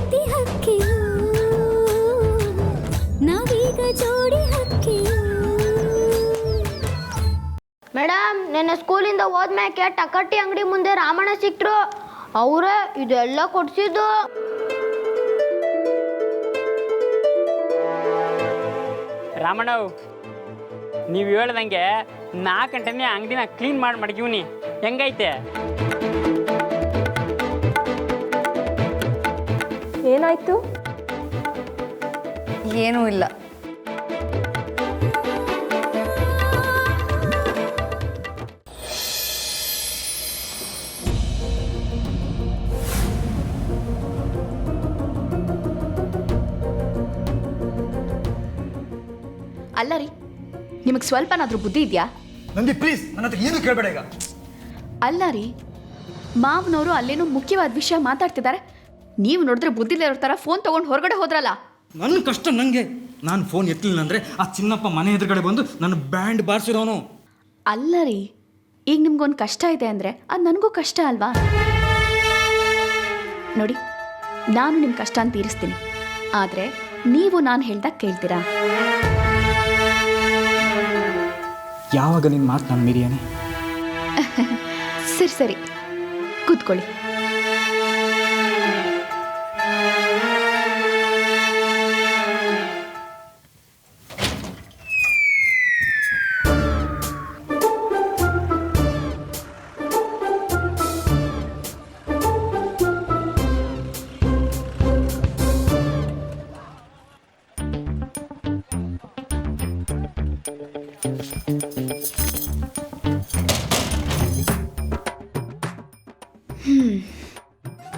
ಪ್ರೀತಿ ಹಕ್ಕಿಯು ನಾವೀಗ ಜೋಡಿ ಹಕ್ಕಿಯು. ಮೇಡಮ್ ನನ್ನ ಸ್ಕೂಲಿಂದ ಹೋದ್ಮ್ಯಾಕೆ ಟಕಟ್ಟಿ ಅಂಗಡಿ ಮುಂದೆ ರಾಮಣ್ಣ ಸಿಕ್ತರು. ಅವರೇ ಇದೆಲ್ಲ ಕೊಡ್ಸಿದ್ದು. ರಾಮಣ್ಣವ್, ನೀವು ಹೇಳ್ದಂಗೆ 4 ಗಂಟೆನೇ ಅಂಗಡಿನ ಕ್ಲೀನ್ ಮಾಡಿ ಮಡಗಿವ್ನಿ. ಹೆಂಗೈತೆ? ಏನಾಯ್ತು? ಏನೂ ಇಲ್ಲ. ಅಲ್ಲ ರೀ, ನಿಮಗೆ ಸ್ವಲ್ಪನಾದ್ರೂ ಬುದ್ಧಿ ಇದೆಯಾ? ನಂದಿ ಪ್ಲೀಸ್, ನನ್ನ ಹತ್ರ ಏನು ಕೇಳಬೇಡ ಈಗ. ಅಲ್ಲ ರೀ, ಮಾವನವರು ಅಲ್ಲೇನೋ ಮುಖ್ಯವಾದ ವಿಷಯ ಮಾತಾಡ್ತಿದ್ದಾರೆ. ನೀವು ನೋಡಿದ್ರೆ ಬುದ್ಧಿಲೇ ಇರೋ ಥರ ಫೋನ್ ತೊಗೊಂಡು ಹೊರಗಡೆ ಹೋದ್ರಲ್ಲ. ನನ್ನ ಕಷ್ಟ ನನಗೆ. ನಾನು ಫೋನ್ ಎತ್ತಲಿಲ್ಲ ಅಂದರೆ ಆ ಚಿನ್ನಪ್ಪ ಮನೆ ಎದುರುಗಡೆ ಬಂದು ನನ್ನ ಬ್ಯಾಂಡ್ ಬಾರಿಸಿರೋನು. ಅಲ್ಲ ರೀ, ಈಗ ನಿಮ್ಗೊಂದು ಕಷ್ಟ ಇದೆ ಅಂದರೆ ಅದು ನನಗೂ ಕಷ್ಟ ಅಲ್ವಾ? ನೋಡಿ, ನಾನು ನಿಮ್ಮ ಕಷ್ಟನ ತೀರಿಸ್ತೀನಿ, ಆದರೆ ನೀವು ನಾನು ಹೇಳ್ದಾಗ ಕೇಳ್ತೀರಾ? ಯಾವಾಗ ನಿನ್ನ ಮಾತು ನಾನು ಮೀರಿಯಾನೆ? ಸರಿ ಸರಿ, ಕೂತ್ಕೊಳ್ಳಿ.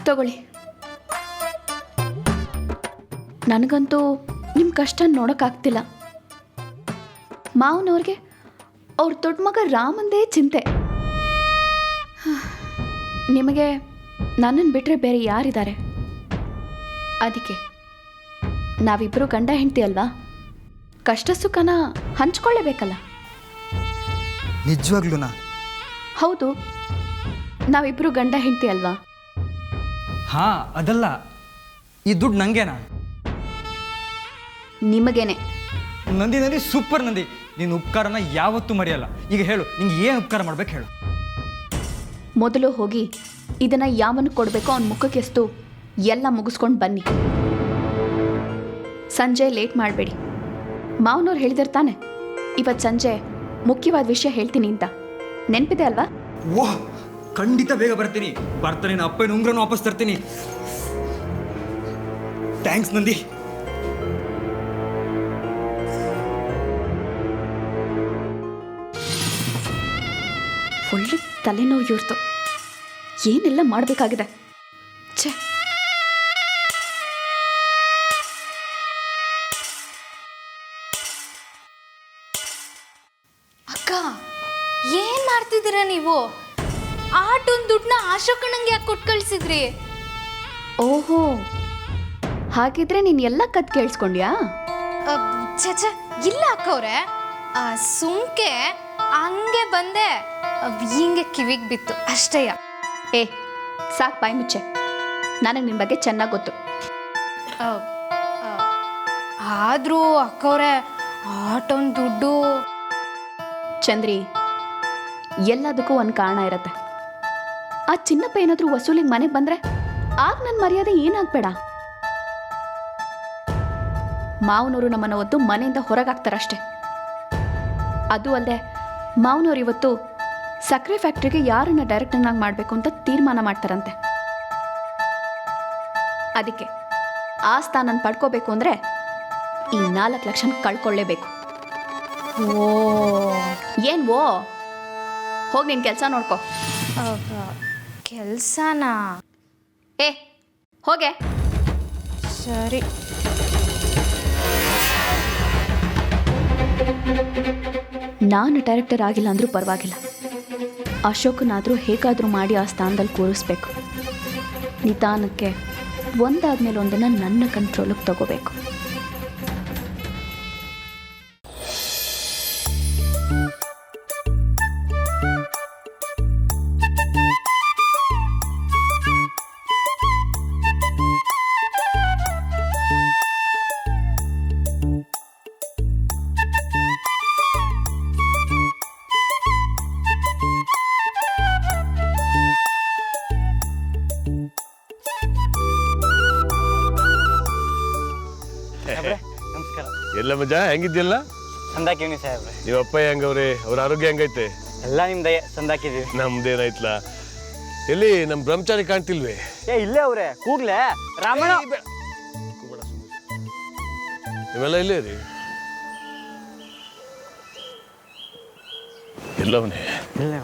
ತಗೊಳ್ಳಿ. ನನಗಂತೂ ನಿಮ್ಮ ಕಷ್ಟ ನೋಡೋಕ್ಕಾಗ್ತಿಲ್ಲ. ಮಾವನವ್ರಿಗೆ ಅವ್ರ ದೊಡ್ಡ ಮಗ ರಾಮಂದೇ ಚಿಂತೆ. ನಿಮಗೆ ನನ್ನನ್ನು ಬಿಟ್ಟರೆ ಬೇರೆ ಯಾರಿದ್ದಾರೆ? ಅದಕ್ಕೆ ನಾವಿಬ್ಬರು ಗಂಡ ಹೆಂಡ್ತಿ ಅಲ್ವಾ, ಕಷ್ಟ ಸುಖನ ಹಂಚ್ಕೊಳ್ಳೇಬೇಕಲ್ಲ. ನಿಜವಾಗ್ಲೂನಾ? ಹೌದು, ನಾವಿಬ್ಬರು ಗಂಡ ಹೆಂಡ್ತಿ ಅಲ್ವಾ? ಹಾಂ, ಅದಲ್ಲ, ಈ ದುಡ್ಡು ನಂಗೇನಾ? ನಿಮಗೇನೆ. ನಂದಿ ನಂದಿ ಸೂಪರ್ ನಂದಿ. ನಿನ್ನ ಉಪಕಾರನ ಯಾವತ್ತೂ ಮರೆಯಲ್ಲ. ಈಗ ಹೇಳು, ನಿಂಗೆ ಏನು ಉಪಕಾರ ಮಾಡ್ಬೇಕು ಹೇಳು. ಮೊದಲು ಹೋಗಿ ಇದನ್ನು ಯಾವನು ಕೊಡಬೇಕೋ ಅವ್ನ ಮುಖಕ್ಕೆ ಎಸ್ತು ಎಲ್ಲ ಮುಗಿಸ್ಕೊಂಡು ಬನ್ನಿ. ಸಂಜೆ ಲೇಟ್ ಮಾಡಬೇಡಿ. ಮಾವನವ್ರು ಹೇಳಿದಿರ್ತಾನೆ ಇವತ್ತು ಸಂಜೆ ಮುಖ್ಯವಾದ ವಿಷಯ ಹೇಳ್ತೀನಿ ಅಂತ. ನೆನಪಿದೆ ಅಲ್ವಾ? ಓಹ್, ಖಂಡಿತ ಬೇಗ ಬರ್ತೀನಿ. ಬರ್ತಾನೆ ಅಪ್ಪನ ಉಂಗ್ರನು ವಾಪಸ್ ತರ್ತೀನಿ. ಥ್ಯಾಂಕ್ಸ್ ನಂದಿ. ಒಳ್ಳೆ ತಲೆನೋವು ಇವ್ರತು. ಏನೆಲ್ಲ ಮಾಡಬೇಕಾಗಿದೆ. ಛೇ, ಅಕ್ಕ, ಏನ್ ಮಾಡ್ತಿದ್ದೀರಾ ನೀವು? ಆಟೊಂದು ದುಡ್ಡನ್ನ ಅಶೋಕಣ್ಣಂಗೆ ಯಾಕೆ ಕೊಟ್ಟು ಕಳಿಸಿದ್ರಿ? ಓಹೋ, ಹಾಗಿದ್ರೆ ನೀನು ಎಲ್ಲ ಕತ್ ಕೇಳಿಸ್ಕೊಂಡ್ಯಾ? ಛೆ, ಇಲ್ಲ ಅಕ್ಕವ್ರೆ, ಸುಮ್ಕೆ ಹಂಗೆ ಬಂದೆ, ಹಿಂಗೆ ಕಿವಿಗೆ ಬಿತ್ತು ಅಷ್ಟೇಯ. ಏ ಸಾಕು, ಬಾಯಿ ಮುಚ್ಚೆ. ನನಗೆ ನಿನ್ನ ಬಗ್ಗೆ ಚೆನ್ನಾಗಿ ಗೊತ್ತು. ಆದರೂ ಅಕ್ಕವ್ರೆ, ಆಟೊಂದು ದುಡ್ಡು. ಚಂದ್ರಿ, ಎಲ್ಲದಕ್ಕೂ ಒಂದು ಕಾರಣ ಇರತ್ತೆ. ಆ ಚಿನ್ನಪ್ಪ ಏನಾದರೂ ವಸೂಲಿಗೆ ಮನೆಗೆ ಬಂದರೆ ಆಗ ನನ್ನ ಮರ್ಯಾದೆ ಏನಾಗಬೇಡ. ಮಾವನವರು ನಮ್ಮನ್ನು ಒದ್ದು ಮನೆಯಿಂದ ಹೊರಗಾಗ್ತಾರಷ್ಟೆ. ಅದು ಅಲ್ಲದೆ ಮಾವನವ್ರು ಇವತ್ತು ಸಕ್ಕರೆ ಫ್ಯಾಕ್ಟ್ರಿಗೆ ಯಾರನ್ನ ಡೈರೆಕ್ಟರ್ನಾಗಿ ಮಾಡಬೇಕು ಅಂತ ತೀರ್ಮಾನ ಮಾಡ್ತಾರಂತೆ. ಅದಕ್ಕೆ ಆ ಸ್ಥಾನ ಪಡ್ಕೋಬೇಕು ಅಂದರೆ ಈ 4 ಲಕ್ಷ ಕಳ್ಕೊಳ್ಳೇಬೇಕು. ಓ, ಏನು ಓ? ಹೋಗಿ ನಿನ್ನ ಕೆಲಸ ನೋಡ್ಕೊ. ಕೆಲಸನಾ? ಏ ಹೋಗೆ. ಸರಿ. ನಾನು ಡೈರೆಕ್ಟರ್ ಆಗಿಲ್ಲ ಅಂದರೂ ಪರವಾಗಿಲ್ಲ, ಅಶೋಕನಾದರೂ ಹೇಗಾದರೂ ಮಾಡಿ ಆ ಸ್ಥಾನದಲ್ಲಿ ಕೂರಿಸ್ಬೇಕು. ನಿಧಾನಕ್ಕೆ ಒಂದಾದ್ಮೇಲೆ ಒಂದನ್ನು ನನ್ನ ಕಂಟ್ರೋಲಿಗೆ ತಗೋಬೇಕು. ಎಲ್ಲ ಮಜಾ ಹೆಂಗಿದ್ಯಲ್ಲ? ಸಂದಾಕಿವ್ನಿ ಸಾಹೇಬ್ರೆ. ನಿಮ್ಮ ಅಪ್ಪ ಹೆಂಗವ್ರೆ? ಅವ್ರ ಆರೋಗ್ಯ ಹೆಂಗೈತೆ? ಎಲ್ಲ ನಿಮ್ಮ ದಯ ಸಂದಾಕಿದೀವಿ. ನಮ್ದೇನಾಯ್ತಲ್ಲ? ಎಲ್ಲಿ ನಮ್ಮ ಬ್ರಹ್ಮಚಾರಿ ಕಾಣ್ತಿಲ್ವೇ? ಇಲ್ಲೇ ಅವ್ರೆ ಕೂಗ್ಲೆ ರಾಮಣ್ಣ. ನೀವೆಲ್ಲ ಇಲ್ಲೇ ರೀ. ಎಲ್ಲವನೇ ಇಲ್ಲೇ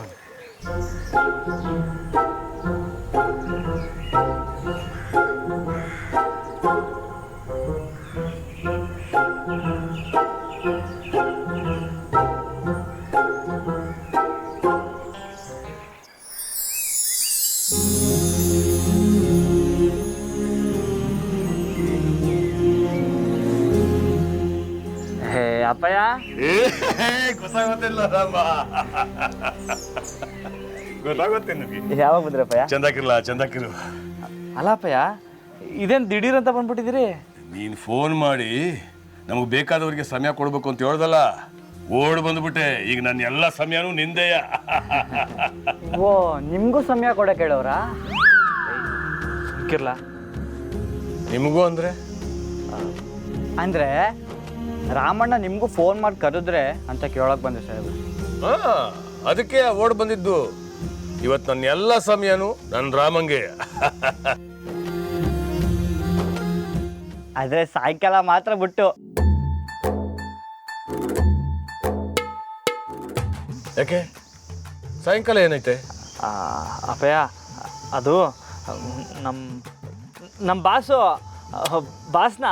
ಅಪ್ಪಯ್ಯ. ಗೊತ್ತಾಗೋದಿಲ್ಲ ರಾಮ. ಗೊತ್ತಾಗುತ್ತೆ ನನಗೆ. ಯಾವಾಗ ಬಂದ್ರಪ್ಪಯ್ಯ? ಚಂದಾಕಿರು. ಅಲ್ಲಪ್ಪಯ್ಯ, ಇದೇನು ದಿಢೀರ್ ಅಂತ ಬಂದ್ಬಿಟ್ಟಿದ್ದೀರಿ? ನೀನು ಫೋನ್ ಮಾಡಿ ನಮಗೆ ಬೇಕಾದವರಿಗೆ ಸಮಯ ಕೊಡ್ಬೇಕು ಅಂತ ಹೇಳ್ದಲ್ಲ, ಓಡ್ ಬಂದ್ಬಿಟ್ಟೆ. ಈಗ ನನ್ನ ಎಲ್ಲ ಸಮಯನೂ ನಿಂದೆಯ. ಓ, ನಿಮಗೂ ಸಮಯ ಕೊಡಕ್ಕೆ ಹೇಳೋರ? ಕಿರ್ಲ ನಿಮಗೂ ಅಂದ್ರೆ ರಾಮಣ್ಣ ನಿಮಗೂ ಫೋನ್ ಮಾಡಿ ಕರೆದ್ರೆ ಅಂತ ಕೇಳೋಕೆ ಬಂದೆ ಸಾಹೇಬ್. ಅದಕ್ಕೆ ಓಡ್ ಬಂದಿದ್ದು. ಇವತ್ತು ನನ್ನ ಎಲ್ಲ ಸಮಯನೂ ನನ್ನ ರಾಮಂಗೆ. ಆದ್ರೆ ಸಾಯಂಕಾಲ ಮಾತ್ರ ಬಿಟ್ಟು. ಯಾಕೆ ಸಾಯಂಕಾಲ ಏನೈತೆ? ಅಪ್ಪಯ್ಯ, ಅದು ನಮ್ಮ ಬಾಸ್ನ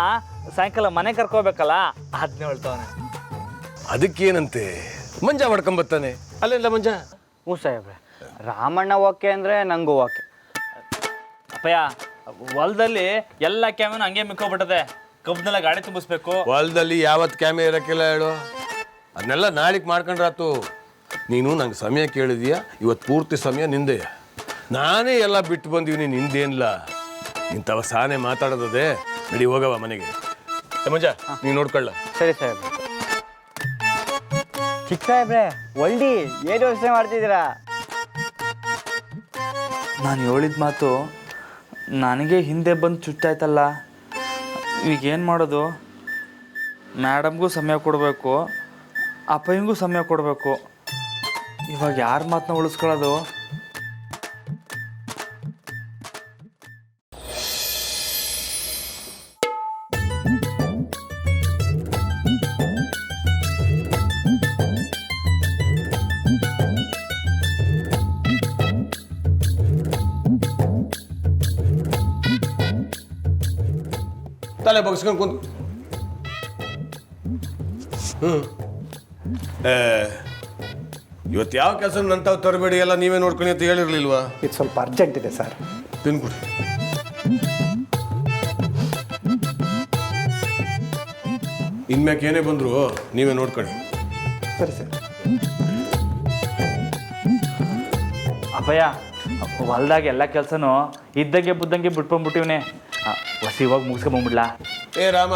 ಸಾಯಂಕಾಲ ಮನೆ ಕರ್ಕೋಬೇಕಲ್ಲ, ಅದನ್ನ ಹೇಳ್ತಾವನೆ. ಅದಕ್ಕೇನಂತೆ, ಮಂಜ ಮಾಡ್ಕೊಂಬತ್ತಾನೆ. ಅಲ್ಲೆಲ್ಲ ಮಂಜ? ಹ್ಞೂ ಸಾಹೇಬ್ರೆ, ರಾಮಣ್ಣ ಓಕೆ ಅಂದರೆ ನಂಗೂ ಓಕೆ. ಅಪ್ಪಯ್ಯ, ಹೊಲದಲ್ಲಿ ಎಲ್ಲ ಕ್ಯಾಮೆನು ಹಂಗೆ ಮಿಕ್ಕೋಬಿಟ್ಟದೆ. ಕಬ್ಬನೆಲ್ಲ ಗಾಡಿ ತುಂಬಿಸ್ಬೇಕು. ಹೊಲದಲ್ಲಿ ಯಾವತ್ತು ಕ್ಯಾಮೆ ಇರೋಕ್ಕಿಲ್ಲ ಹೇಳು. ಅದನ್ನೆಲ್ಲ ನಾಳೆಗೆ ಮಾಡ್ಕೊಂಡ್ರಾತು. ನೀನು ನಂಗೆ ಸಮಯ ಕೇಳಿದೀಯ, ಇವತ್ತು ಪೂರ್ತಿ ಸಮಯ ನಿಂದೆಯ. ನಾನೇ ಎಲ್ಲ ಬಿಟ್ಟು ಬಂದೀವಿ, ನಿಂದೇನಿಲ್ಲ. ಇಂಥವ ಸಾನೆ ಮಾತಾಡೋದೇ. ನಡಿ ಹೋಗವ ಮನೆಗೆ. ಮಂಜ ನೀನು ನೋಡ್ಕೊಳ್ಳ. ಸರಿ ಸಾಹೇಬ್ರೆ. ಚಿಕ್ಕ ಸಾಹೇಬ್ರೆ, ಒಳ್ಳಿ ಏನು ಯೋಚನೆ ಮಾಡ್ತಿದ್ದೀರಾ? ನಾನು ಹೇಳಿದ ಮಾತು ನನಗೆ ಹಿಂದೆ ಬಂದು ಚುಚ್ಚಾಯ್ತಲ್ಲ. ಈಗೇನು ಮಾಡೋದು? ಮೇಡಮ್ಗೂ ಸಮಯ ಕೊಡಬೇಕು, ಅಪ್ಪಯ್ಯಂಗೂ ಸಮಯ ಕೊಡಬೇಕು. ಇವಾಗ ಯಾರ ಮಾತನ್ನ ಉಳಿಸ್ಕೊಳ್ಳೋದು? ತಲೆ ಬಗ್ಸ್ಕೊಂಡು ಕುಂತು. ಇವತ್ತು ಯಾವ ಕೆಲಸ ನಂತಾವ್ ತರಬೇಡಿ, ಎಲ್ಲ ನೀವೇ ನೋಡ್ಕೊಳ್ಳಿ ಅಂತ ಹೇಳಿರ್ಲಿಲ್ವಾ? ಇದು ಸ್ವಲ್ಪ ಅರ್ಜೆಂಟ್ ಇದೆ ಸರ್. ತಿನ್ಕೊಡಿ. ಇನ್ಮ್ಯಾಕೆ ಏನೇ ಬಂದ್ರು ನೀವೇ ನೋಡ್ಕೊಳ್ಳಿ. ಸರಿ ಸರ್. ಅಪ್ಪಯ್ಯ, ಹೊಲ್ದಾಗ ಎಲ್ಲ ಕೆಲಸನೂ ಇದ್ದಂಗೆ ಬುದ್ದಂಗೆ ಬಿಟ್ಕೊಂಡ್ಬಿಟ್ಟಿವ್ನೆ. ಇವಾಗ ಮುಗಿಸ್ಕೊಂಡ್ಬಿಡ್ಲಾ? ಏ ರಾಮ,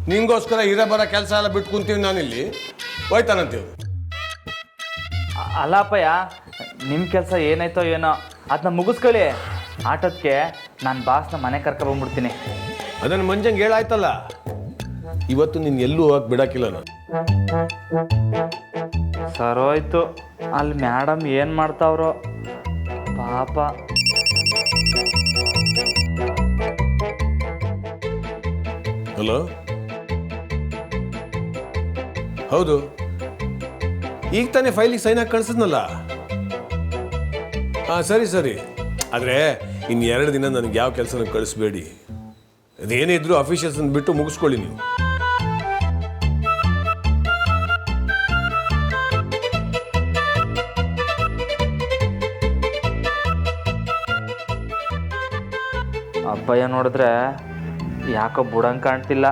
ನಿಂಗೋಸ್ಕರ ಇರ ಬರೋ ಕೆಲಸ ಎಲ್ಲ ಬಿಟ್ಟು ಕುಂತೀವಿ ನಾನಿಲ್ಲಿ. ಹೋಯ್ತಾನಂತೀವಿ. ಅಲ್ಲ ಅಪ್ಪಯ್ಯ, ನಿಮ್ಮ ಕೆಲಸ ಏನಾಯ್ತೋ ಏನೋ ಅದನ್ನ ಮುಗಿಸ್ಕೊಳ್ಳಿ. ಆಟೋದಕ್ಕೆ ನಾನು ಬಾಸ್ನ ಮನೆ ಕರ್ಕೊಂಡ್ಬಂದ್ಬಿಡ್ತೀನಿ. ಅದನ್ನು ಮಂಜಂಗೆ ಹೇಳಾಯ್ತಲ್ಲ. ಇವತ್ತು ನೀನು ಎಲ್ಲೂ ಹೋಗಕ್ಕೆ ಬಿಡಕ್ಕಿಲ್ಲ ನಾನು. ಸರೋಯ್ತು. ಅಲ್ಲಿ ಮೇಡಮ್ ಏನು ಮಾಡ್ತಾವ್ರೋ ಪಾಪ. ಹಲೋ, ಹೌದು, ಈಗ ತಾನೇ ಫೈಲಿಗೆ ಸೈನ್ ಹಾಕಿ ಕಳಿಸಿದ್ನಲ್ಲ. ಹಾಂ ಸರಿ. ಆದರೆ ಇನ್ನು 2 ದಿನ ನನಗೆ ಯಾವ ಕೆಲಸನ ಕಳಿಸ್ಬೇಡಿ. ಅದೇನೇ ಇದ್ರೂ ಅಫಿಷಿಯಲ್ಸನ್ನು ಬಿಟ್ಟು ಮುಗಿಸ್ಕೊಳ್ಳಿ ನೀವು. ಅಬ್ಬಯ್ಯ ನೋಡಿದ್ರೆ ಯಾಕೋ ಬುಡಂಗೆ ಕಾಣ್ತಿಲ್ಲ.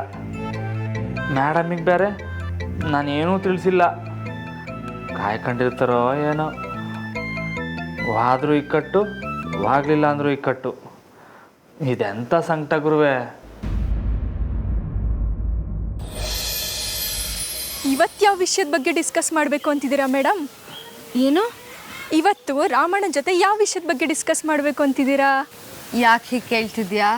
ಮೇಡಮಿಗೆ ಬೇರೆ ನಾನೇನೂ ತಿಳಿಸಿಲ್ಲ. ಕಾಯ್ಕೊಂಡಿರ್ತಾರೋ ಏನೋ. ವಾದರೂ ಇಕ್ಕಟ್ಟು, ವಾಗಲಿಲ್ಲ ಅಂದರೂ ಇಕ್ಕಟ್ಟು. ಇದೆಂಥ ಸಂಕಟ ಗುರುವೆ. ಇವತ್ತು ಯಾವ ವಿಷಯದ ಬಗ್ಗೆ ಡಿಸ್ಕಸ್ ಮಾಡಬೇಕು ಅಂತಿದ್ದೀರಾ ಮೇಡಮ್? ಏನು? ಇವತ್ತು ರಾಮಣ್ಣನ ಜೊತೆ ಯಾವ ವಿಷಯದ ಬಗ್ಗೆ ಡಿಸ್ಕಸ್ ಮಾಡಬೇಕು ಅಂತಿದ್ದೀರಾ? ಯಾಕೆ ಹೀಗೆ ಕೇಳ್ತಿದ್ಯಾ?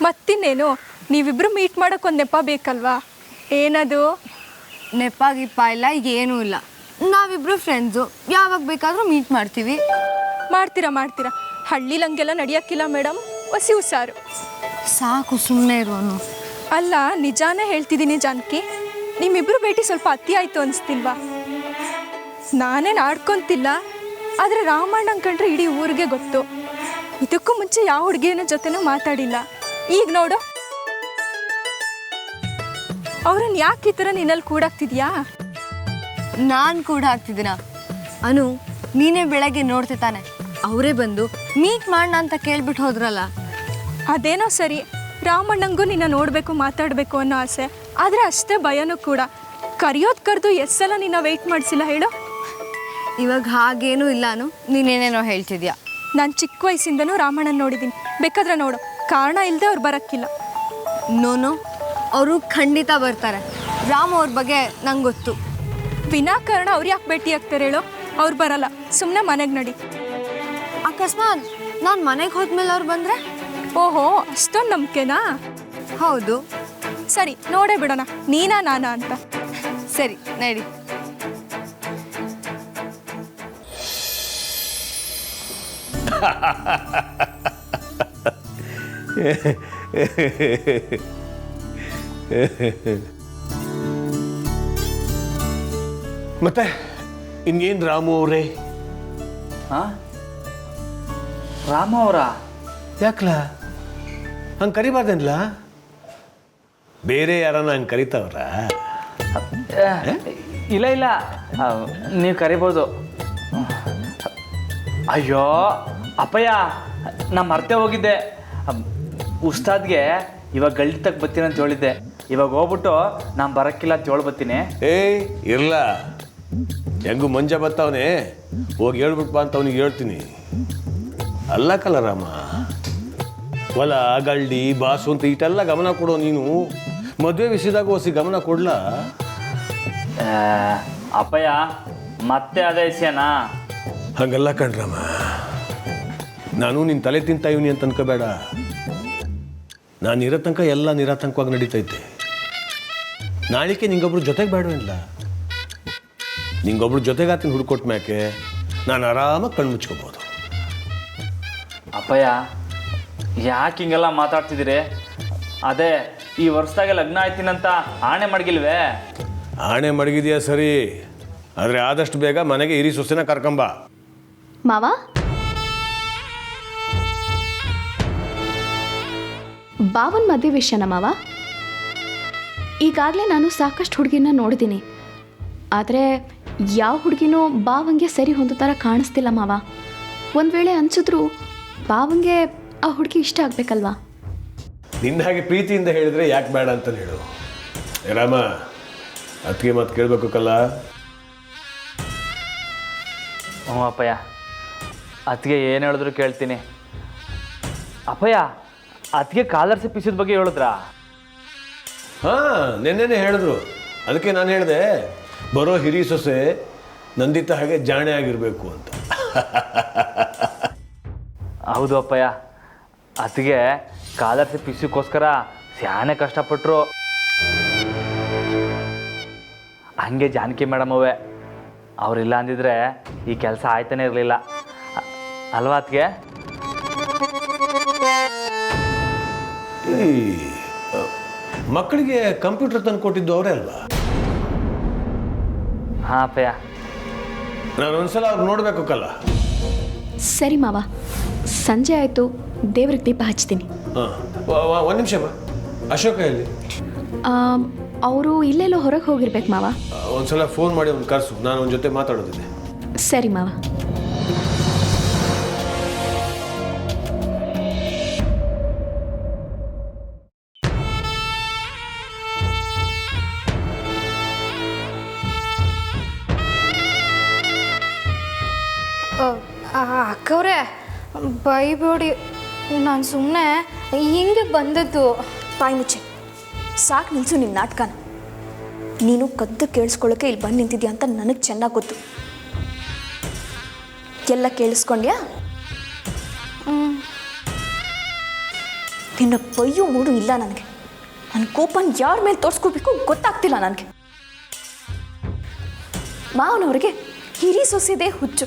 ಮತ್ತಿನ್ನೇನು, ನೀವಿಬ್ರು ಮೀಟ್ ಮಾಡೋಕೆ ಒಂದು ನೆಪ ಬೇಕಲ್ವಾ? ಏನದು? ನೆಪ ಗಿಪ್ಪ ಇಲ್ಲ, ಈಗ ಏನೂ ಇಲ್ಲ. ನಾವಿಬ್ರು ಫ್ರೆಂಡ್ಸು, ಯಾವಾಗ ಬೇಕಾದರೂ ಮೀಟ್ ಮಾಡ್ತೀವಿ. ಮಾಡ್ತೀರಾ ಹಳ್ಳಿಲಂಗೆಲ್ಲ ನಡೆಯೋಕ್ಕಿಲ್ಲ ಮೇಡಮ್, ಹೊಸಿ ಹುಷಾರು. ಸಾಕು, ಸುಮ್ಮನೆ ಇರೋನು. ಅಲ್ಲ, ನಿಜಾನೇ ಹೇಳ್ತಿದ್ದೀನಿ ಜಾನಕಿ, ನಿಮ್ಮಿಬ್ರು ಭೇಟಿ ಸ್ವಲ್ಪ ಅತಿ ಆಯಿತು ಅನಿಸ್ತಿಲ್ವಾ? ನಾನೇನು ಆಡ್ಕೊತಿಲ್ಲ, ಆದರೆ ರಾಮಣ್ಣನ ಕಂಡ್ರೆ ಇಡೀ ಊರಿಗೆ ಗೊತ್ತು. ಇದಕ್ಕೂ ಮುಂಚೆ ಯಾವ ಹುಡುಗಿನ ಜೊತೆನೂ ಮಾತಾಡಿಲ್ಲ. ಈಗ ನೋಡು, ಅವ್ರನ್ನ ಯಾಕೆ ಈ ಥರ ನಿನ್ನಲ್ಲಿ ಕೂಡಾಗ್ತಿದ್ಯಾ? ನಾನು ಕೂಡ ಆಗ್ತಿದ್ದೀನ? ಅನು, ನೀನೇ ಬೆಳಗ್ಗೆ ನೋಡ್ತೆ ತಾನೆ, ಅವರೇ ಬಂದು ಮೀಟ್ ಮಾಡೋಣ ಅಂತ ಕೇಳ್ಬಿಟ್ಟು ಹೋದ್ರಲ್ಲ. ಅದೇನೋ ಸರಿ, ರಾಮಣ್ಣಂಗೂ ನಿನ್ನ ನೋಡಬೇಕು ಮಾತಾಡಬೇಕು ಅನ್ನೋ ಆಸೆ, ಆದರೆ ಅಷ್ಟೇ ಭಯನೂ ಕೂಡ. ಕರೆದು ಎಷ್ಟು ಸಲ ನಿನ್ನ ವೆಯ್ಟ್ ಮಾಡಿಸಿಲ್ಲ ಹೇಳು? ಇವಾಗ ಹಾಗೇನೂ ಇಲ್ಲ ಅನು, ನೀನೇನೇನೋ ಹೇಳ್ತಿದ್ಯಾ. ನಾನು ಚಿಕ್ಕ ವಯಸ್ಸಿಂದನೂ ರಾಮಣ್ಣನ ನೋಡಿದ್ದೀನಿ, ಬೇಕಾದ್ರೆ ನೋಡು, ಕಾರಣ ಇಲ್ಲದೆ ಅವ್ರು ಬರೋಕ್ಕಿಲ್ಲ. ನೋನು, ಅವರು ಖಂಡಿತ ಬರ್ತಾರೆ. ರಾಮ್ ಅವ್ರ ಬಗ್ಗೆ ನಂಗೆ ಗೊತ್ತು. ವಿನಾಕಾರಣ ಅವ್ರು ಯಾಕೆ ಭೇಟಿ ಆಗ್ತಾರೆ ಹೇಳು? ಅವ್ರು ಬರಲ್ಲ, ಸುಮ್ಮನೆ ಮನೆಗೆ ನಡಿ. ಅಕಸ್ಮಾತ್ ನಾನು ಮನೆಗೆ ಹೋದ್ಮೇಲೆ ಅವ್ರು ಬಂದರೆ? ಓಹೋ, ಅಷ್ಟೊಂದು ನಂಬಿಕೆನಾ? ಹೌದು. ಸರಿ, ನೋಡೇ ಬಿಡೋಣ ನೀನಾ ನಾನಾ ಅಂತ. ಸರಿ, ನಡಿ. ಮತ್ತೆ ಇನ್ನೇನು ರಾಮು ಅವರೇ? ಹಾಂ, ರಾಮ ಅವರ ಯಾಕಲ ಹಂಗೆ ಕರಿಬಾರ್ದೇನ್ಲ? ಬೇರೆ ಯಾರನ್ನ ಹಂಗೆ ಕರಿತಾವ್ರ? ಇಲ್ಲ ನೀವು ಕರಿಬೋದು. ಅಯ್ಯೋ ಅಪ್ಪಯ್ಯ, ನಾ ಮರ್ತೆ ಹೋಗಿದ್ದೆ. ಉಸ್ತಾದ್ಗೆ ಇವಾಗ ಗಳ್ಳಿ ತಕ್ಕ ಬರ್ತೀನಿ ಅಂತ ಹೇಳಿದ್ದೆ. ಇವಾಗ ಹೋಗ್ಬಿಟ್ಟು ನಾನು ಬರೋಕ್ಕಿಲ್ಲ ಅಂತ ಹೇಳಿ ಬರ್ತೀನಿ. ಏಯ್ ಇರಲ್ಲ, ಹೆಂಗೂ ಮಂಜ ಬರ್ತಾವನೆ, ಹೋಗಿ ಹೇಳ್ಬಿಟ್ಟು ಬಾ ಅಂತ ಅವನಿಗೆ ಹೇಳ್ತೀನಿ. ಅಲ್ಲ ಕಲ ರಾಮ, ಹೊಲ ಗಳ್ಳಿ ಬಾಸು ಅಂತ ಇಟ್ಟೆಲ್ಲ ಗಮನ ಕೊಡೋ ನೀನು. ಮದುವೆ ವಿಷಯದಾಗ ಓಸಿ ಗಮನ ಕೊಡ್ಲ? ಅಪ್ಪಯ್ಯ ಮತ್ತೆ ಅದೇ ವಿಷಯನಾ? ಹಂಗಲ್ಲ ಕಣ್ರಾಮ, ನಾನು ನಿನ್ನ ತಲೆ ತಿಂತ ಇವನಿ ಅಂತ ಅನ್ಕೋಬೇಡ. ನಾನು ಇರೋ ತನಕ ಎಲ್ಲ ನಿರಾತಂಕವಾಗಿ ನಡೀತೈತೆ. ನಾಳಿಕೆ ನಿಂಗೊಬ್ರು ಜೊತೆಗೆ ಬೇಡವಿಲ್ಲ. ನಿಂಗೊಬ್ರು ಜೊತೆಗಾತಿನ ಹುಡ್ಕೊಟ್ಟ ಮ್ಯಾಕೆ ನಾನು ಆರಾಮಾಗಿ ಕಣ್ಣು ಮುಚ್ಕೋಬೋದು. ಅಪ್ಪಯ್ಯ ಯಾಕೆ ಹಿಂಗೆಲ್ಲ ಮಾತಾಡ್ತಿದ್ದೀರಿ? ಅದೇ ಈ ವರ್ಷದಾಗೆ ಲಗ್ನ ಆಯ್ತೀನಂತ ಆಣೆ ಮಡಗಿಲ್ವೇ? ಆಣೆ ಮಡಗಿದೆಯಾ ಸರಿ, ಆದರೆ ಆದಷ್ಟು ಬೇಗ ಮನೆಗೆ ಹಿರಿ ಸೊಸೆನ ಕರ್ಕೊಂಬ. ಮಾವ, ಬಾವನ್ ಮದುವೆ ವಿಷಯನ ಮಾವ? ಈಗಾಗಲೇ ನಾನು ಸಾಕಷ್ಟು ಹುಡುಗಿನ ನೋಡಿದ್ದೀನಿ, ಆದರೆ ಯಾವ ಹುಡುಗಿನೂ ಬಾವಂಗೆ ಸರಿ ಹೊಂದೋ ಥರ ಕಾಣಿಸ್ತಿಲ್ಲ ಮಾವ. ಒಂದು ವೇಳೆ ಅನ್ಸಿದ್ರು ಬಾವಂಗೆ ಆ ಹುಡುಗಿ ಇಷ್ಟ ಆಗಬೇಕಲ್ವಾ? ನಿನ್ನ ಹಾಗೆ ಪ್ರೀತಿಯಿಂದ ಹೇಳಿದ್ರೆ ಯಾಕೆ ಬೇಡ ಅಂತ ಹೇಳು ರಾಮ. ಅದಕ್ಕೆ ಮಾತು ಕೇಳಬೇಕು ಕಲ್ಲ. ಹ್ಞೂ ಅಪ್ಪಯ್ಯ, ಅದಕ್ಕೆ ಏನು ಹೇಳಿದ್ರು ಕೇಳ್ತೀನಿ. ಅಪ್ಪಯ್ಯ, ಅದಕ್ಕೆ ಕಾಲರ್ಸಿ ಪಿಸಿದ ಬಗ್ಗೆ ಹೇಳಿದ್ರಾ? ಹಾಂ, ನೆನ್ನೆನೇ ಹೇಳಿದ್ರು. ಅದಕ್ಕೆ ನಾನು ಹೇಳಿದೆ, ಬರೋ ಹಿರಿ ಸೊಸೆ ನಂದಿತ ಹಾಗೆ ಜಾಣೆ ಆಗಿರಬೇಕು ಅಂತ. ಹೌದು ಅಪ್ಪಯ್ಯ, ಅದಕ್ಕೆ ಕಾಲರ್ಸಿ ಪಿಸಿಗೋಸ್ಕರ ಸ್ಯಾನೆ ಕಷ್ಟಪಟ್ಟರು. ಹಂಗೆ ಜಾನಕಿ ಮೇಡಮ್ ಅವೇ, ಅವರಿಲ್ಲ ಅಂದಿದ್ರೆ ಈ ಕೆಲಸ ಆಯ್ತಾನೆ ಇರಲಿಲ್ಲ ಅಲ್ವಾ ಅದಕ್ಕೆ? ಈ ಮಕ್ಕಳಿಗೆ ಕಂಪ್ಯೂಟರ್ ತಂದು ಕೊಟ್ಟಿದ್ದು ಅವರೇ ಅಲ್ವಾ? ಹಾಂ ಅಪ್ಪಯ್ಯ. ನಾನು ಒಂದ್ಸಲ ಅವ್ರು ನೋಡಬೇಕು ಕಲ್ಲ. ಸರಿ ಮಾವ, ಸಂಜೆ ಆಯಿತು, ದೇವ್ರಿಗೆ ದೀಪ ಹಚ್ತೀನಿ. ಹಾಂ, ಒಂದು ನಿಮಿಷ ಬಾ. ಅಶೋಕ ಎಲ್ಲಿ? ಅವರು ಇಲ್ಲೆಲ್ಲೋ ಹೊರಗೆ ಹೋಗಿರ್ಬೇಕು ಮಾವ. ಒಂದ್ಸಲ ಫೋನ್ ಮಾಡಿ ಅವ್ನು ಕರೆಸು, ನಾನು ಅವನ ಜೊತೆ ಮಾತಾಡೋದಿದೆ. ಸರಿ ಮಾವ. ಅಕ್ಕವ್ರೆ, ಬೈಬೇಡಿ, ನಾನು ಸುಮ್ಮನೆ ಹಿಂಗೆ ಬಂದದ್ದು. ಬಾಯಿ ಮುಚ್ಚೆ, ಸಾಕು ನಿಲ್ಸು ನಿನ್ನ ನಾಟಕನ. ನೀನು ಕದ್ದು ಕೇಳಿಸ್ಕೊಳ್ಳೋಕೆ ಇಲ್ಲಿ ಬಂದು ನಿಂತಿದ್ಯಾ ಅಂತ ನನಗೆ ಚೆನ್ನಾಗಿ ಗೊತ್ತು. ಎಲ್ಲ ಕೇಳಿಸ್ಕೊಂಡ್ಯಾ? ನಿನ್ನ ಬೈಯೋ ಮೂಡು ಇಲ್ಲ ನನಗೆ. ನನ್ನ ಕೋಪನ ಯಾರ ಮೇಲೆ ತೋರಿಸ್ಕೋಬೇಕು ಗೊತ್ತಾಗ್ತಿಲ್ಲ ನನಗೆ. ಮಾವನವ್ರಿಗೆ ಹಿರಿ ಸೊಸೆದೇ ಹುಚ್ಚು.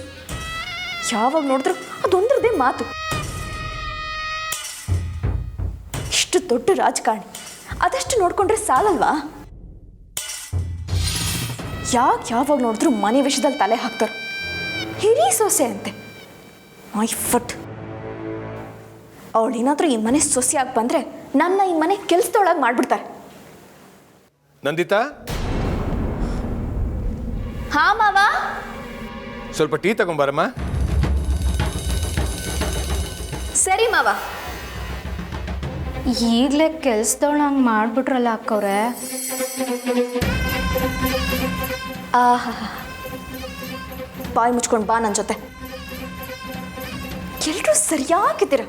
ಯಾವಾಗ ನೋಡಿದ್ರು ಅದೊಂದರದೇ ಮಾತು. ಇಷ್ಟು ದೊಡ್ಡ ರಾಜಕಾರಣಿ ಅದಷ್ಟು ನೋಡ್ಕೊಂಡ್ರೆ ಸಾಲಲ್ವಾ? ಯಾವಾಗ ನೋಡಿದ್ರು ಮನೆ ವಿಷಯದಲ್ಲಿ ತಲೆ ಹಾಕ್ತಾರೆ. ಹಿರಿ ಸೊಸೆ ಅಂತೆ. ಮೈ ಫಟ್. ಅವಳೇನಾದ್ರೂ ಈ ಮನೆ ಸೊಸೆಯಾಗಿ ಬಂದ್ರೆ ನನ್ನ ಈ ಮನೆ ಕೆಲಸದೊಳಗೆ ಮಾಡ್ಬಿಡ್ತಾರೆ. ನಂದಿತಾ, ಹಾ ಮಾವ. ಸ್ವಲ್ಪ ಟೀ ತಗೊಂಬಾರಮ್ಮ. ಸರಿ ಮಾವ. ಈಗಲೇ ಕೆಲ್ಸದವಳು ಹಂಗೆ ಮಾಡ್ಬಿಟ್ರಲ್ಲ ಅಕ್ಕವ್ರೆ. ಆಹಾ, ಬಾಯಿ ಮುಚ್ಕೊಂಡು ಬಾ ನನ್ನ ಜೊತೆ. ಎಲ್ಲರೂ ಸರಿಯಾಗಿದ್ದೀರ.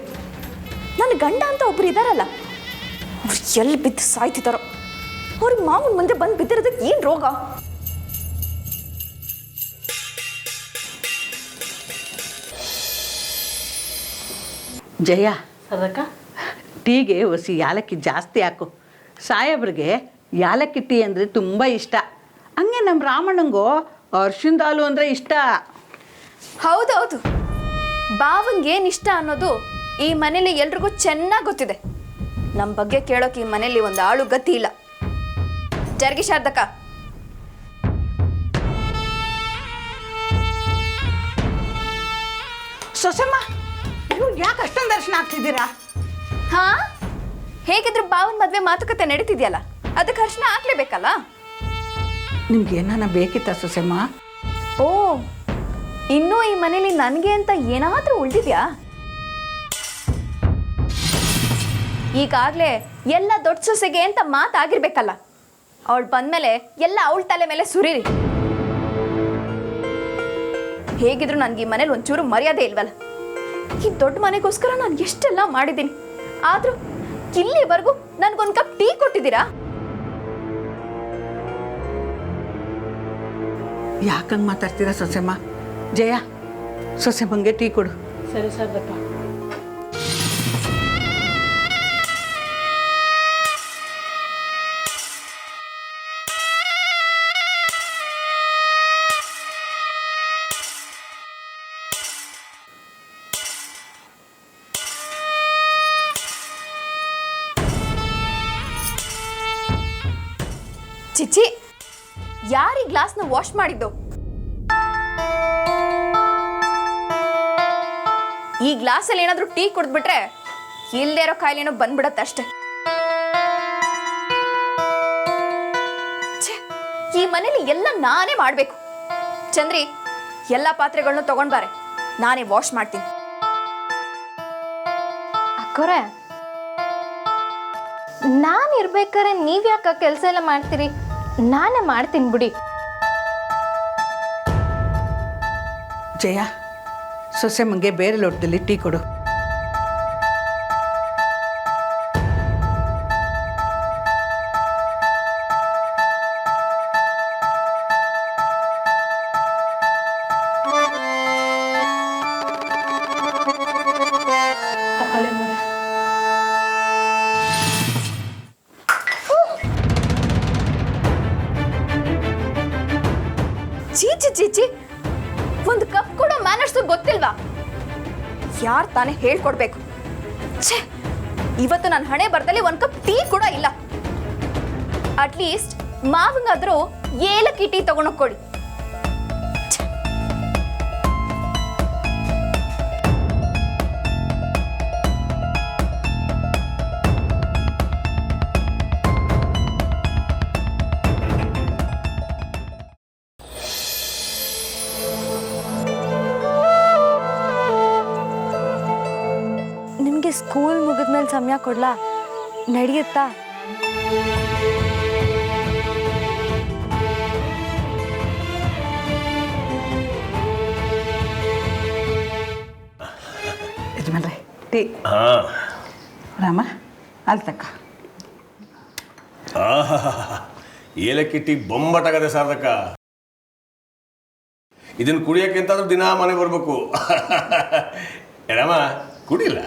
ನನ್ನ ಗಂಡ ಅಂತ ಒಬ್ರು ಇದ್ದಾರಲ್ಲ, ಅವ್ರು ಎಲ್ಲಿ ಬಿದ್ದು ಸಾಯ್ತಿದ್ದಾರೋ. ಅವ್ರ ಮಾವನ ಮುಂದೆ ಬಂದು ಬಿದ್ದಿರೋದಕ್ಕೆ ಏನು ರೋಗ? ಜಯ, ಅದಕ್ಕ ಟೀಗೆ ಒಸಿ ಯಾಲಕ್ಕಿ ಜಾಸ್ತಿ ಹಾಕು. ಸಾಹೇಬ್ರಿಗೆ ಯಾಲಕ್ಕಿ ಟೀ ಅಂದರೆ ತುಂಬ ಇಷ್ಟ. ಹಂಗೆ ನಮ್ಮ ರಾಮಣ್ಣಂಗೂ ಅರ್ಶಿನ ಹಾಲು ಅಂದರೆ ಇಷ್ಟ. ಹೌದೌದು, ಬಾವನ್ಗೆ ಏನು ಇಷ್ಟ ಅನ್ನೋದು ಈ ಮನೇಲಿ ಎಲ್ರಿಗೂ ಚೆನ್ನಾಗಿ ಗೊತ್ತಿದೆ. ನಮ್ಮ ಬಗ್ಗೆ ಕೇಳೋಕೆ ಈ ಮನೇಲಿ ಒಂದು ಆಳು ಗತಿ ಇಲ್ಲ. ಜರ್ಗಿ ಶಾರದಕ್ಕ. ಸೊಸೆಮ್ಮ, ನೀವು ಯಾಕೆ ಅಷ್ಟೊಂದು ದರ್ಶನ ಆಗ್ತಿದ್ದೀರಾ? ಹಾ, ಹೇಗಿದ್ರು ಬಾವನ್ ಮದ್ವೆ ಮಾತುಕತೆ ನಡೀತಿದ್ಯಲ್ಲ, ಅದಕ್ಕೆ ಅರ್ಶನ ಹಾಕ್ಲೇಬೇಕಲ್ಲ. ನಿಮ್ಗೆ ಏನಾನ ಬೇಕಿತ್ತ ಸೊಸೆಮ್ಮ? ಓ, ಇನ್ನೂ ಈ ಮನೇಲಿ ನನಗೆ ಅಂತ ಏನಾದ್ರೂ ಉಳಿದಿದ್ಯಾ? ಈಗಾಗಲೇ ಎಲ್ಲ ದೊಡ್ಡ ಸೊಸೆಗೆ ಅಂತ ಮಾತಾಗಿರ್ಬೇಕಲ್ಲ. ಅವಳು ಬಂದ್ಮೇಲೆ ಎಲ್ಲ ಅವಳ ತಲೆ ಮೇಲೆ ಸುರೀರಿ. ಹೇಗಿದ್ರು ನನಗೆ ಈ ಮನೇಲಿ ಒಂಚೂರು ಮರ್ಯಾದೆ ಇಲ್ವಲ್ಲ. ಈ ದೊಡ್ಡ ಮನೆಗೋಸ್ಕರ ನಾನು ಎಷ್ಟೆಲ್ಲ ಮಾಡಿದ್ದೀನಿ, ಆದ್ರೂ ಇಲ್ಲಿವರೆಗೂ ನನ್ಗೊಂದು ಕಪ್ ಟೀ ಕೊಟ್ಟಿದ್ದೀರಾ? ಯಾಕಂಗೆ ಮಾತಾಡ್ತೀರಾ ಸೊಸೆಮ್ಮ? ಜಯ, ಸೊಸೆಮ್ಮಂಗೆ ಟೀ ಕೊಡು. ಸರಿ ಸರ್ದಪ್ಪ. ಚಿಚ್ಚಿ, ಯಾರು ಈ ಗ್ಲಾಸ್ನ ವಾಶ್ ಮಾಡಿದ್ದು? ಈ ಗ್ಲಾಸಲ್ಲಿ ಏನಾದ್ರೂ ಟೀ ಕುಡಿದ್ಬಿಟ್ರೆ ಇಲ್ಲದೆ ಇರೋ ಕಾಯಿಲೆನೋ ಬಂದ್ಬಿಡತ್ತಷ್ಟೆ. ಈ ಮನೇಲಿ ಎಲ್ಲ ನಾನೇ ಮಾಡ್ಬೇಕು. ಚಂದ್ರಿ, ಎಲ್ಲ ಪಾತ್ರೆಗಳನ್ನೂ ತಗೊಂಡ್ಬಾರೆ, ನಾನೇ ವಾಶ್ ಮಾಡ್ತೀನಿ. ಅಕ್ಕವ್ರೆ, ನಾನು ಇರ್ಬೇಕಾದ್ರೆ ನೀವ್ಯಾಕೆ ಕೆಲಸ ಎಲ್ಲ ಮಾಡ್ತೀರಿ? ನಾನೇ ಮಾಡ್ತೀನಿ ಬಿಡಿ. ಜಯ, ಸೊಸೆಮ್ಮಂಗೆ ಬೇರೆ ಲೋಟದಲ್ಲಿ ಟೀ ಕೊಡು. ಚೀಚಿ ಚೀಚಿ, ಒಂದು ಕಪ್ ಕೂಡ ಮ್ಯಾನರ್ಸ್ ಗೊತ್ತಿಲ್ವಾ? ಯಾರು ತಾನೇ ಹೇಳ್ಕೊಡ್ಬೇಕು? ಛೇ, ಇವತ್ತು ನನ್ನ ಹಣೆ ಬರದಲ್ಲಿ ಒಂದು ಕಪ್ ಟೀ ಕೂಡ ಇಲ್ಲ. ಅಟ್ಲೀಸ್ಟ್ ಮಾವಂಗಾದ್ರೂ ಏಲಕ್ಕಿ ಟೀ ತಗೊಂಡೋಗಿ ಕೊಡಿ. ನಿಮಗೆ ಸ್ಕೂಲ್ ಮುಗಿದ್ಮೇಲೆ ಸಮಯ ಕೊಡ್ಲಾ? ನಡೆಯುತ್ತಾ? ಯಜಮಾನ್ರೆ, ಟೀ. ರಾಮ, ಅಲ್ಲಿ ತಕ್ಕ. ಏಲಕ್ಕಿ ಟೀ ಬೊಂಬಟಾಗದೆ ಸಾರ್ದಕ್ಕ. ಇದನ್ನು ಕುಡಿಯೋಕ್ಕಿಂತಾದ್ರೂ ದಿನ ಮನೆ ಬರಬೇಕು. ರಾಮ, ಕುಡಿಲ್ಲ?